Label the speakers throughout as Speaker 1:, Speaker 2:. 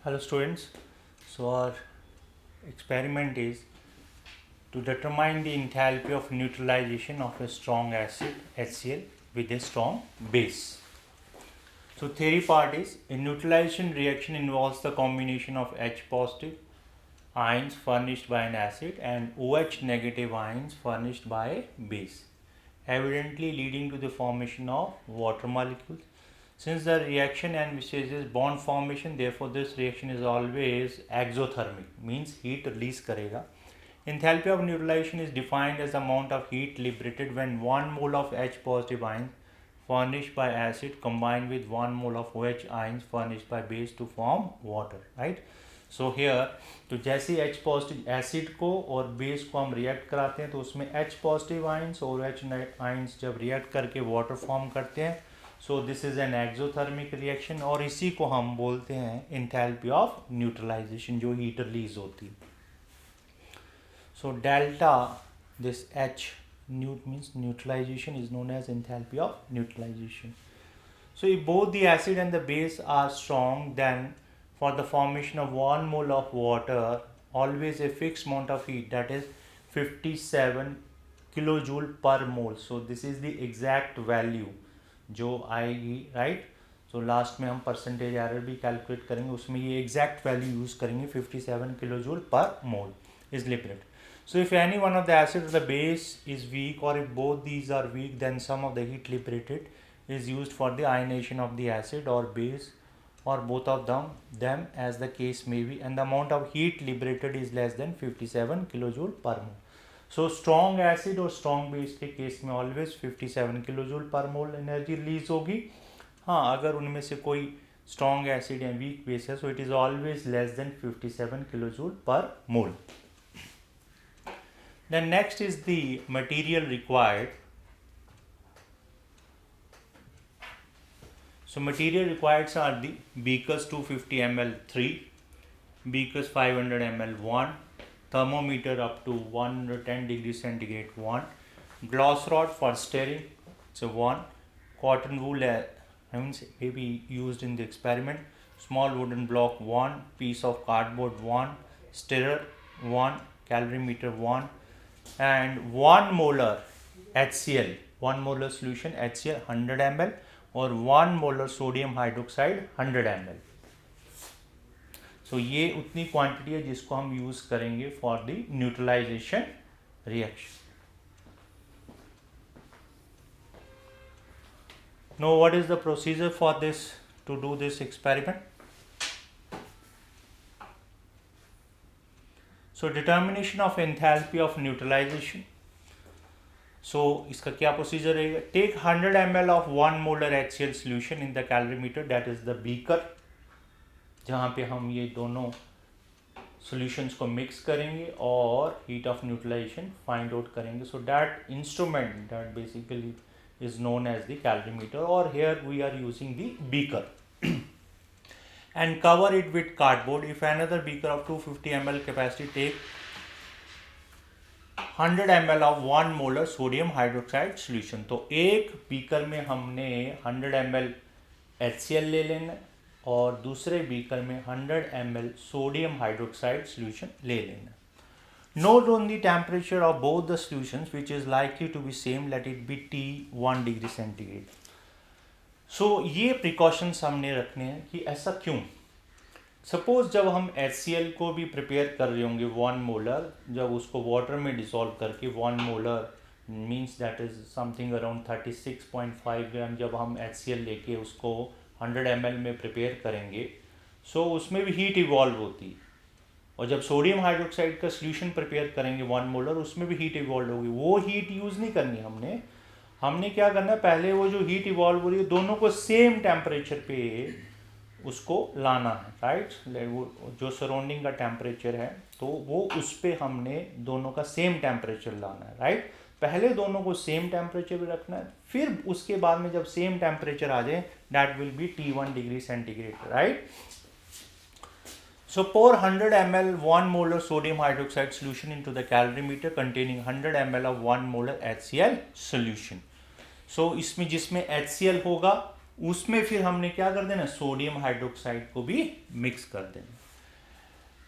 Speaker 1: Hello students, so our experiment is to determine the enthalpy of neutralization of a strong acid HCl with a strong base. So theory part is a neutralization reaction involves the combination of H positive ions furnished by an acid and OH negative ions furnished by a base, evidently leading to the formation of water molecules. Since the reaction envisages bond formation, therefore this reaction is always exothermic, means heat release करेगा. Enthalpy of neutralization is defined as the amount of heat liberated when 1 mole of H positive ions furnished by acid combined with 1 mole of OH ions furnished by base to form water, right? So here, तो जैसे H positive acid को और base को हम react कराते हैं तो उसमें H पॉजिटिव आइंस और OH आइंस जब रिएक्ट करके वाटर फॉर्म करते हैं, so this is an exothermic reaction और इसी को हम बोलते हैं एंथैल्पी ऑफ न्यूट्रलाइजेशन, जो हीट रिलीज होती है. So delta this H means neutralization is known as enthalpy of neutralization. So if both the acid and the base are strong, then for the formation of 1 mole of water, always a fixed amount of heat, that is 57 kilojoule per mole. So this is the exact value जो आएगी, right. So last में हम percentage error भी calculate करेंगे, उसमें ये exact value use करेंगे. 57 kilojoule पर mole is liberate. So if any one of the acid or the base is weak, or if both these are weak, then some of the heat liberated is used for the ionization of the acid or base, or both of them as the case may be, and the amount of heat liberated is less than 57 kilojoule per mole. So strong acid और strong base के case में always 57 kilojoule पर मोल energy release होगी. हाँ, अगर उनमें से कोई strong acid या weak base है, so it is always less than 57 kilojoule per mole. Then next is the material required. So material required are the beakers 250 ml 3, beakers 500 ml 1, thermometer up to 110 degrees centigrade 1, gloss rod for stirring, so 1, cotton wool may be used in the experiment, small wooden block 1, piece of cardboard 1, stirrer 1, calorimeter 1, and 1 molar HCl, 1 molar solution HCl 100 ml और 1 molar sodium hydroxide 100 ml. So ये उतनी quantity है जिसको हम use करेंगे for the neutralisation reaction. Now what is the procedure for this to do this experiment? So determination of enthalpy of neutralization. So इसका क्या procedure रहेगा? Take 100 ml of 1 molar HCl solution in the calorimeter, that is the beaker, जहाँ पे हम ये दोनों solutions को mix करेंगे और heat of neutralization find out करेंगे. So that instrument that basically is known as the calorimeter, or here we are using the beaker and cover it with cardboard. If another beaker of 250 ml capacity, take 100 ml of 1 molar sodium hydroxide solution. तो एक beaker में हमने 100 ml HCl ले लेना और दूसरे beaker में 100 ml sodium hydroxide solution ले लेना. Note on the temperature of both the solutions, which is likely to be same, let it be T1 degree centigrade. So ये precautions हमने रखने हैं कि ऐसा क्यों. सपोज जब हम HCl को भी प्रिपेयर कर रहे होंगे 1 मोलर, जब उसको वाटर में डिसॉल्व करके 1 molar means that is something around 36.5 ग्राम, जब हम HCl लेके उसको 100 ml में प्रिपेयर करेंगे, सो उसमें भी हीट इवॉल्व होती है. और जब सोडियम हाइड्रोक्साइड का सोल्यूशन प्रिपेयर करेंगे 1 मोलर, उसमें भी हीट इवॉल्व होगी. वो हीट यूज़ नहीं करनी हमने क्या करना है, पहले वो जो हीट इवॉल्व हो रही है दोनों को सेम टेम्परेचर पे उसको लाना है, राइट. वो जो सराउंडिंग का टेम्परेचर है तो वो उस पर हमने दोनों का सेम टेम्परेचर लाना है, राइट. पहले दोनों को सेम टेम्परेचर पे रखना है, फिर उसके बाद में जब सेम टेम्परेचर आ जाए that will B T1 degree centigrade, right. So pour 100 ml 1 molar sodium hydroxide solution into the calorimeter containing 100 ml of 1 molar HCl solution. So इसमें जिसमें HCl होगा उसमें फिर हमने क्या कर देना, सोडियम हाइड्रोक्साइड को भी मिक्स कर देना।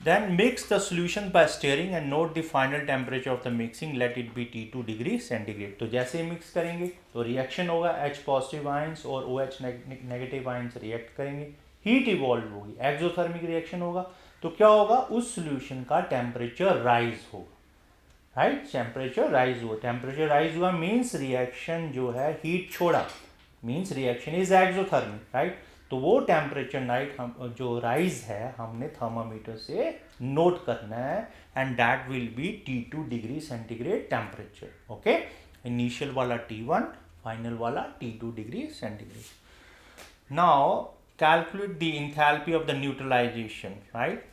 Speaker 1: Then mix the solution by stirring and note the final temperature of the mixing. Let it be T2 degree centigrade. तो जैसे ही मिक्स करेंगे तो रिएक्शन होगा, H पॉजिटिव आयंस और OH नेगेटिव आयंस रिएक्ट करेंगे, हीट इवॉल्व होगी, exothermic reaction होगा। तो क्या होगा, उस सॉल्यूशन का टेम्परेचर राइज होगा, राइट, टेम्परेचर राइज हुआ। टेम्परेचर राइज हुआ मीन्स रिएक्शन जो है हीट छोड़ा, means reaction is exothermic, right. तो वो टेम्परेचर नाइट हम जो राइज है हमने थर्मामीटर से नोट करना है, and that will be T2 degree centigrade temperature, okay. Initial वाला T1, फाइनल वाला T2 degree centigrade. Now calculate the enthalpy of the neutralization, right.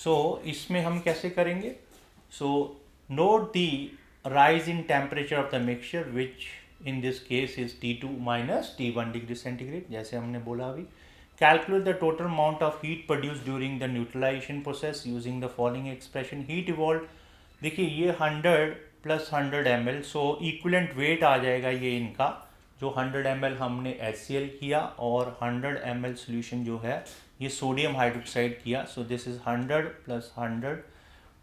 Speaker 1: So इसमें हम कैसे करेंगे, so note the rise in temperature of the mixture which in this case is T2 minus T1 degree centigrade, जैसे हमने बोला अभी। Calculate the total amount of heat produced during the neutralization process using the following expression. Heat evolved, देखिए ये 100 plus 100 ml, so equivalent weight आ जाएगा ये इनका, जो 100 ml हमने HCl किया और 100 ml solution जो है ये सोडियम हाइड्रोक्साइड किया। So this is 100 plus 100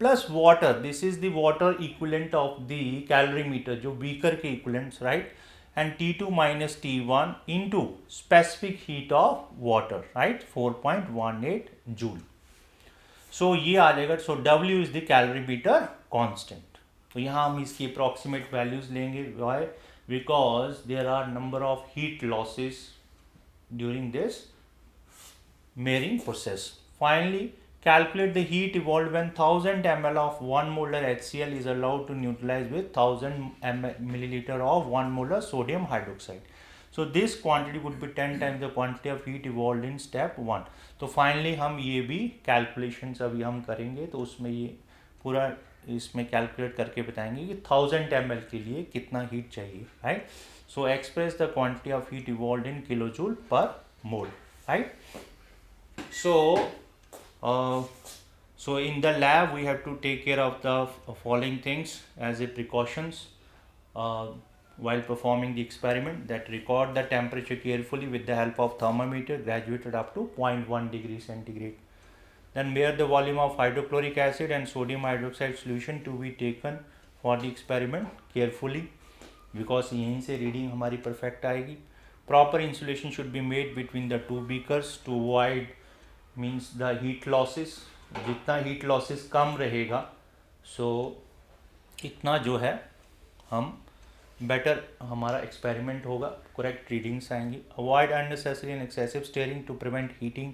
Speaker 1: plus water, this is the water equivalent of the calorimeter, जो beaker के equivalents, right, and T2 minus T1 into specific heat of water, right, 4.18 joule. So ये आ जाएगा, so W is the calorimeter constant। तो यहाँ हम इसकी approximate values लेंगे, why, because there are number of heat losses during this measuring process. Finally, calculate the heat evolved when 1000 ml of 1 molar HCl is allowed to neutralize with 1000 milliliter of 1 molar sodium hydroxide. So this quantity would be 10 times the quantity of heat evolved in step 1. तो finally हम ये भी calculations अभी हम करेंगे, तो उसमें ये पूरा इसमें calculate करके बताएंगे कि 1000 ml के लिए कितना heat चाहिए, right? So express the quantity of heat evolved in kilojoule per mole, right? So in the lab we have to take care of the following things as a precautions while performing the experiment, that record the temperature carefully with the help of thermometer graduated up to 0.1 degree centigrade. Then measure the volume of hydrochloric acid and sodium hydroxide solution to be taken for the experiment carefully, because यहीं से reading हमारी perfect आएगी. Proper insulation should be made between the two beakers to avoid means the heat losses. जितना heat losses कम रहेगा, so इतना जो है हम better हमारा experiment होगा, correct readings आएंगी. Avoid unnecessary and excessive stirring to prevent heating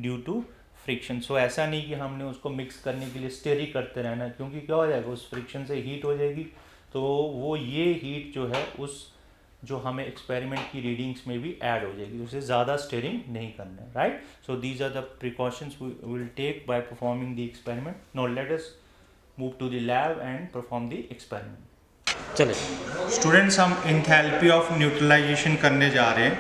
Speaker 1: due to friction. So ऐसा नहीं कि हमने उसको mix करने के लिए stir ही करते रहना, क्योंकि क्या हो जाएगा, उस friction से heat हो जाएगी, तो वो ये heat जो है उस जो हमें एक्सपेरिमेंट की रीडिंग्स में भी ऐड हो जाएगी, उसे ज़्यादा स्टीयरिंग नहीं करना है, right. So these are the precautions we will take by performing the experiment. Now let us move to the lab and perform the experiment. चले स्टूडेंट्स, हम एंथैल्पी ऑफ न्यूट्रलाइजेशन करने जा रहे हैं।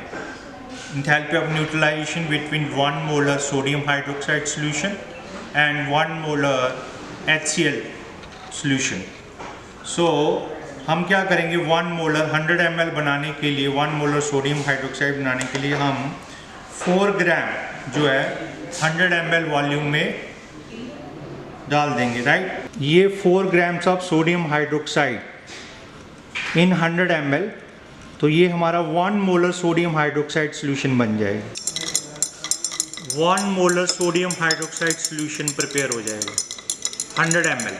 Speaker 1: Enthalpy of neutralization between 1 molar sodium hydroxide solution and 1 molar HCl solution. So हम क्या करेंगे, 1 molar 100 ml बनाने के लिए, 1 मोलर सोडियम हाइड्रोक्साइड बनाने के लिए हम 4 ग्राम जो है 100 ml वॉल्यूम में डाल देंगे, राइट। ये 4 grams of sodium hydroxide in 100 ml, तो ये हमारा 1 मोलर सोडियम हाइड्रोक्साइड सोल्यूशन बन जाएगा। 1 molar sodium hydroxide solution prepare हो जाएगा 100 ml,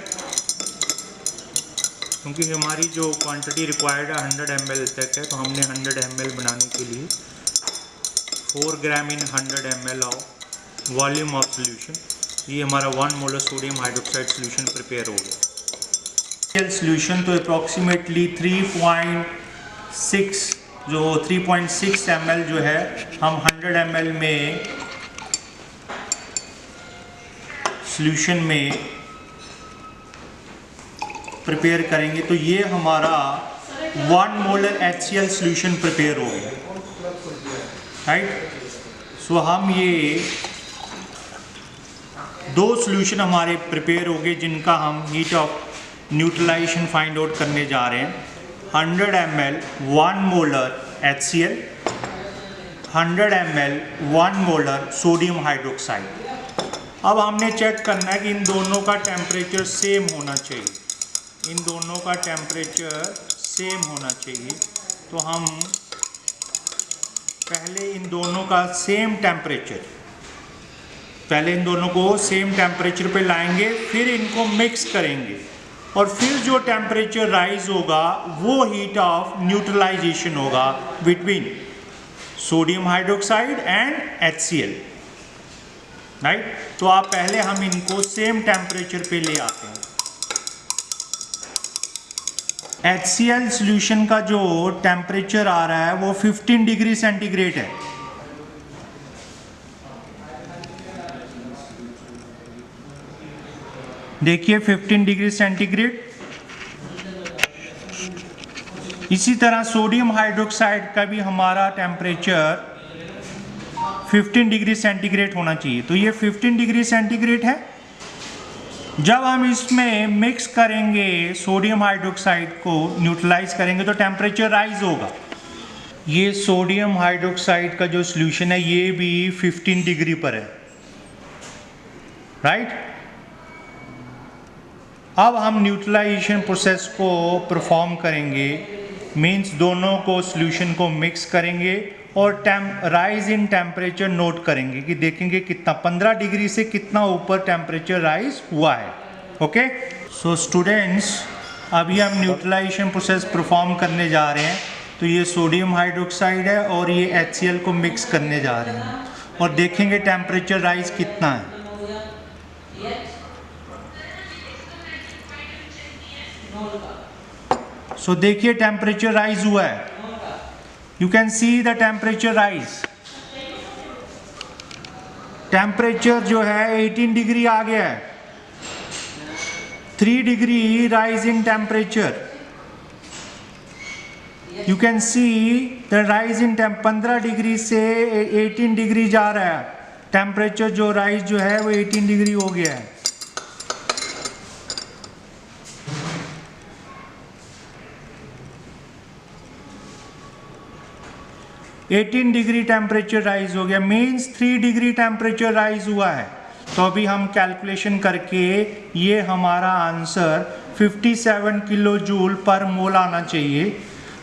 Speaker 1: क्योंकि हमारी जो क्वांटिटी रिक्वायर्ड है 100 ml तक है, तो हमने 100 ml बनाने के लिए 4 ग्राम इन 100 ml of volume of solution, ये हमारा 1 molar sodium hydroxide solution prepare हो गया। सोल्यूशन तो अप्रॉक्सीमेटली 3.6 ml जो है हम 100 ml में सोल्यूशन में प्रिपेयर करेंगे, तो ये हमारा 1 मोलर HCl सोल्यूशन प्रिपेयर हो गया, राइट। सो हम ये 2 सोल्यूशन हमारे प्रिपेयर हो गए, जिनका हम heat of neutralisation find out करने जा रहे हैं। 100 ml 1 molar HCl, 100 ml 1 molar sodium hydroxide. अब हमने चेक करना है कि इन दोनों का टेम्परेचर सेम होना चाहिए, इन दोनों का टेम्परेचर सेम होना चाहिए। तो हम पहले इन दोनों का सेम टेम्परेचर, पहले इन दोनों को सेम टेम्परेचर पे लाएंगे, फिर इनको मिक्स करेंगे और फिर जो टेम्परेचर राइज होगा वो हीट ऑफ न्यूट्रलाइजेशन होगा between sodium hydroxide and HCl, right. तो आप पहले हम इनको सेम टेम्परेचर पे ले आते हैं। HCl सॉल्यूशन का जो टेम्परेचर आ रहा है वो 15 डिग्री सेंटीग्रेड है। देखिए 15 डिग्री सेंटीग्रेड। इसी तरह सोडियम हाइड्रोक्साइड का भी हमारा टेम्परेचर 15 डिग्री सेंटीग्रेड होना चाहिए। तो ये 15 डिग्री सेंटीग्रेड है। जब हम इसमें मिक्स करेंगे सोडियम हाइड्रोक्साइड को, न्यूट्रलाइज करेंगे तो टेम्परेचर राइज होगा। ये सोडियम हाइड्रोक्साइड का जो सॉल्यूशन है ये भी 15 डिग्री पर है, राइट। अब हम न्यूट्रलाइजेशन प्रोसेस को परफॉर्म करेंगे, मींस दोनों को सॉल्यूशन को मिक्स करेंगे और राइज इन टेम्परेचर नोट करेंगे कि देखेंगे कितना 15 डिग्री से कितना ऊपर टेम्परेचर राइज हुआ है। ओके, सो स्टूडेंट्स अभी हम न्यूट्रलाइजेशन प्रोसेस परफॉर्म करने जा रहे हैं। तो ये सोडियम हाइड्रोक्साइड है और ये HCl को मिक्स करने जा रहे हैं और देखेंगे टेम्परेचर राइज कितना है। सो देखिए टेम्परेचर राइज हुआ है, you can see the temperature rise. Temperature जो है 18 डिग्री आ गया है, 3 degree rise in temperature. You can see the rise in 15 degree से 18 डिग्री जा रहा है। टेम्परेचर जो राइज जो है वो 18 डिग्री हो गया है। एटीन डिग्री टेम्परेचर राइज हो गया, मीन्स 3 डिग्री टेम्परेचर राइज हुआ है। तो अभी हम कैलकुलेशन करके ये हमारा आंसर 57 किलो जूल पर मोल आना चाहिए।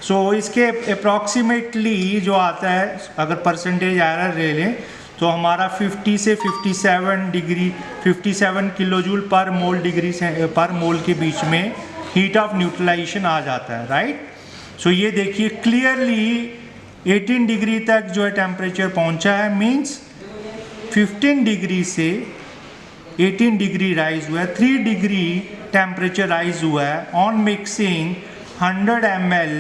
Speaker 1: सो इसके अप्रॉक्सीमेटली जो आता है, अगर परसेंटेज एरर ले लें तो हमारा 50 से 57 किलो जूल पर मोल डिग्री से पर मोल के बीच में हीट ऑफ न्यूट्रलाइजेशन आ जाता है, राइट। सो ये देखिए क्लियरली 18 डिग्री तक जो है टेम्परेचर पहुंचा है, मींस 15 डिग्री से 18 डिग्री राइज हुआ है, 3 डिग्री टेम्परेचर राइज हुआ है on mixing 100 ml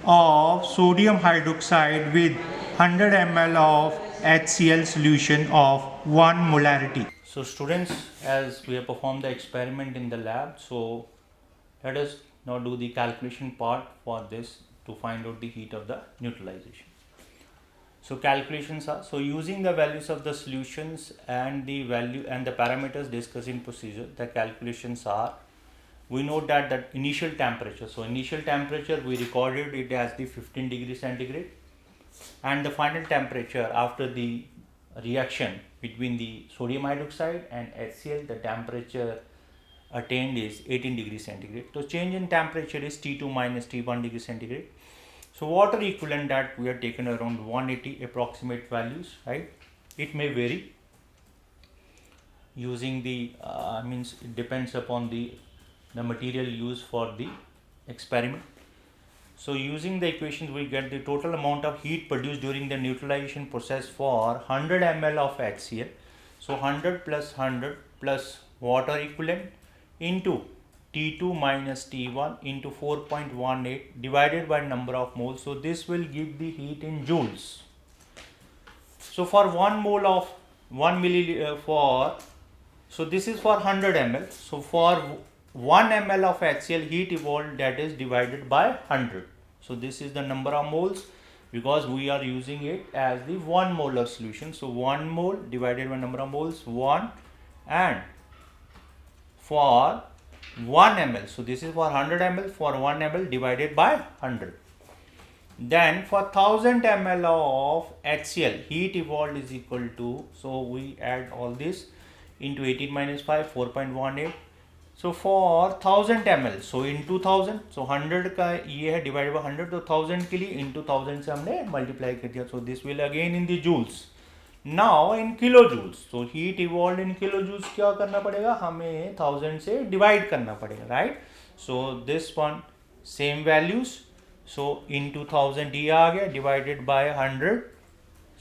Speaker 1: of sodium hydroxide with 100 ml of HCl solution of 1 molarity. So students, as we have performed the experiment in the lab, so let us now do the calculation part for this to find out the heat of the neutralization. So calculations are, so using the values of the solutions and the value and the parameters discussed in procedure, the calculations are, we note that the initial temperature, so initial temperature we recorded it as the 15 degree centigrade, and the final temperature after the reaction between the sodium hydroxide and HCl, the temperature attained is 18 degree centigrade. So change in temperature is T2 minus T1 degree centigrade. So water equivalent that we have taken around 180 approximate values, right. It may vary using the means it depends upon the material used for the experiment. So using the equations we get the total amount of heat produced during the neutralization process for 100 ml of HCl. So 100 plus 100 plus water equivalent into T2 minus T1 into 4.18 divided by number of moles. So this will give the heat in joules. So for 1 mole of 1 milliliter so this is for 100 ml. So for 1 ml of HCl heat evolved, that is divided by 100. So this is the number of moles because we are using it as the 1 molar solution. So 1 mole divided by number of moles 1, and for 1 ml, so this is for 100 ml, for 1 ml divided by 100. Then for 1000 ml of HCl, heat evolved is equal to, so we add all this into 18 minus 5, 4.18. So for 1000 ml, so into 1000, so 100 का ये है divided by 100, तो 1000 के लिए into 1000 से हमने multiply कर दिया. So this will again in the joules. Now in kilojoules, so heat evolved in kilojoules क्या करना पड़ेगा, हमें 1000 से divide करना पड़ेगा, right? So this one same values, so into 1000 ये आ गया divided by 100,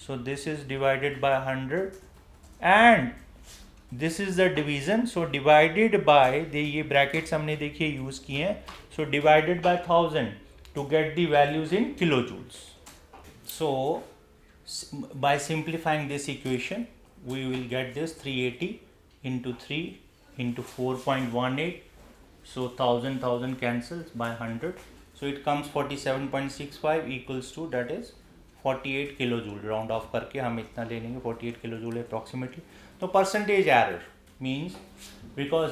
Speaker 1: so this is divided by 100 and this is the division, so divided by ये brackets हमने देखिए use किए हैं, so divided by 1000 to get the values in kilojoules. So by simplifying this equation, we will get this 380 into 3 into 4.18, so 1000 cancels by 100, so it comes 47.65 equals to, that is 48 kilojoule. Round of करके हम इतना ले लेंगे, 48 kilojoule approximately. तो percentage error means, because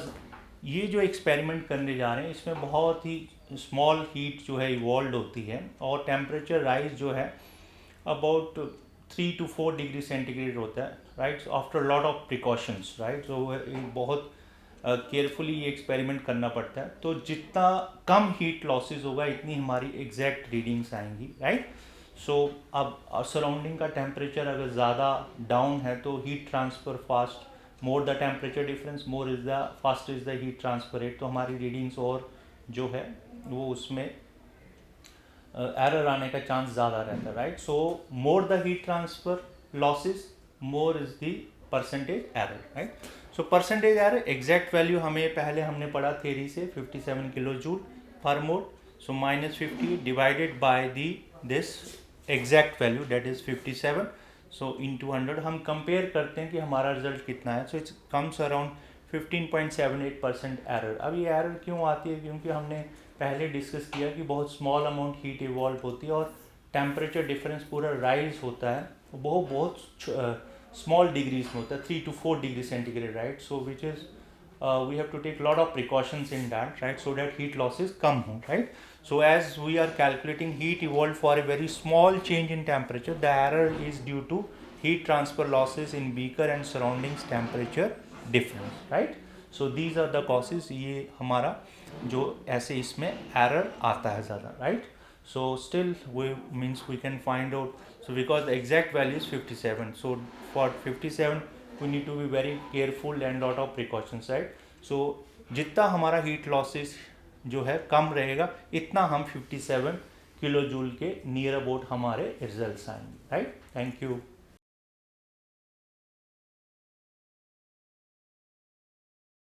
Speaker 1: ये जो experiment करने जा रहे हैं इसमें बहुत ही स्मॉल हीट जो है इवॉल्व होती है और टेम्परेचर राइज जो है अबाउट 3 to 4 डिग्री सेंटीग्रेड होता है, right, after lot of precautions, right. So बहुत केयरफुली ये एक्सपेरिमेंट करना पड़ता है. तो जितना कम हीट लॉसेस होगा इतनी हमारी एग्जैक्ट रीडिंग्स आएंगी, राइट. सो अब सराउंडिंग का टेम्परेचर अगर ज़्यादा डाउन है तो heat transfer fast, more the temperature difference more is the fast is the heat transfer rate. तो हमारी रीडिंग्स और जो है वो उसमें एरर आने का चांस ज़्यादा रहता है, right. So more the heat transfer losses more is the percentage error, right. So percentage error exact value हमें पहले हमने पढ़ा थ्योरी से 57 किलो जूल पर मोल. सो -50 divided by the this exact value that is 57, so into 100. हम compare करते हैं कि हमारा रिजल्ट कितना है. So it's comes around 15.78% error. अब ये एरर क्यों आती है, क्योंकि हमने पहले डिस्कस किया कि बहुत स्मॉल अमाउंट हीट इवॉल्व होती है और टेम्परेचर डिफरेंस पूरा राइज होता है, बहुत स्मॉल डिग्रीज में होता है, 3 to 4 degree centigrade, right. So which is we have to take lot of precautions in that, right, so that heat losses come home, right. So as we are calculating heat evolved for a very small change in temperature, the error is due to heat transfer losses in beaker and surroundings temperature difference, right. So these are the causes. ये हमारा जो ऐसे इसमें error आता है ज़्यादा, right. So still we means we can find out, so because the exact value is 57, so for 57 we need to be very careful and lot of precautions, right. So जितना हमारा heat losses जो है कम रहेगा इतना हम 57 kilo joule के near about हमारे results आएंगे, राइट. Thank you.